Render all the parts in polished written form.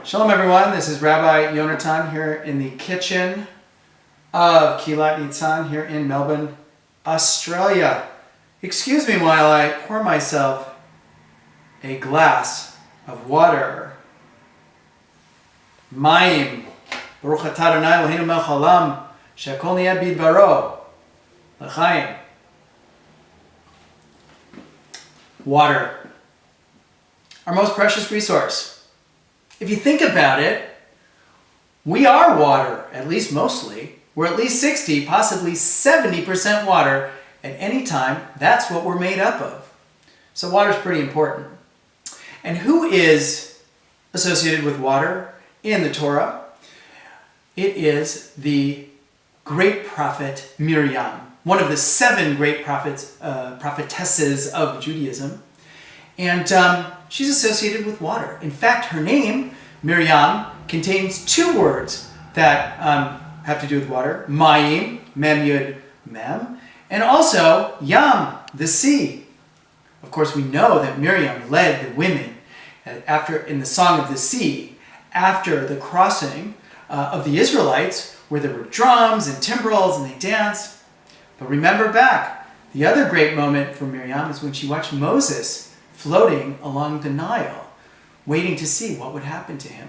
Shalom everyone, this is Rabbi Yonatan here in the kitchen of Kilat Nitzan here in Melbourne, Australia. Excuse me while I pour myself a glass of water. Mayim, Baruch atah Adonai Eloheinu melech haolam, she'akol niyeh bidvaro, l'chaim. Water, our most precious resource. If you think about it, we are water, at least mostly. We're at least 60, possibly 70% water at any time. That's what we're made up of. So water is pretty important. And who is associated with water in the Torah? It is the great prophet Miriam, one of the 7 great prophetesses of Judaism. And she's associated with water. In fact, her name, Miriam, contains 2 words that have to do with water. Mayim, mem yud mem, and also yam, the sea. Of course, we know that Miriam led the women in the Song of the Sea, after the crossing of the Israelites, where there were drums and timbrels and they danced. But remember back, the other great moment for Miriam is when she watched Moses floating along the Nile, waiting to see what would happen to him.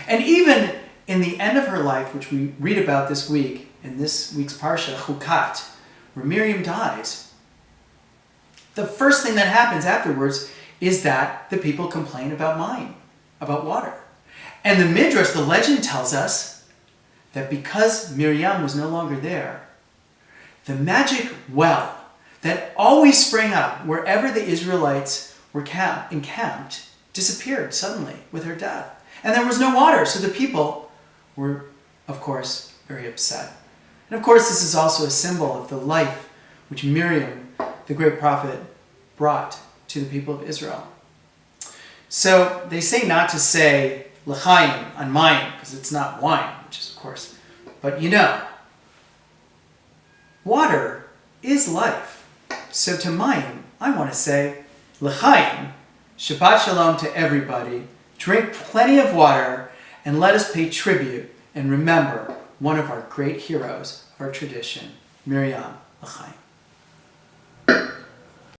And even in the end of her life, which we read about this week, in this week's Parsha, Chukat, where Miriam dies, the first thing that happens afterwards is that the people complain about mayim, about water. And the Midrash, the legend, tells us that because Miriam was no longer there, the magic well that always sprang up wherever the Israelites were encamped disappeared suddenly with her death. And there was no water, so the people were, of course, very upset. And of course, this is also a symbol of the life which Miriam, the great prophet, brought to the people of Israel. So they say not to say l'chaim on mayim, because it's not wine, which is, of course, but you know, water is life. So to mayim, I want to say l'chaim, Shabbat Shalom to everybody, drink plenty of water, and let us pay tribute and remember one of our great heroes of our tradition, Miriam, l'chaim.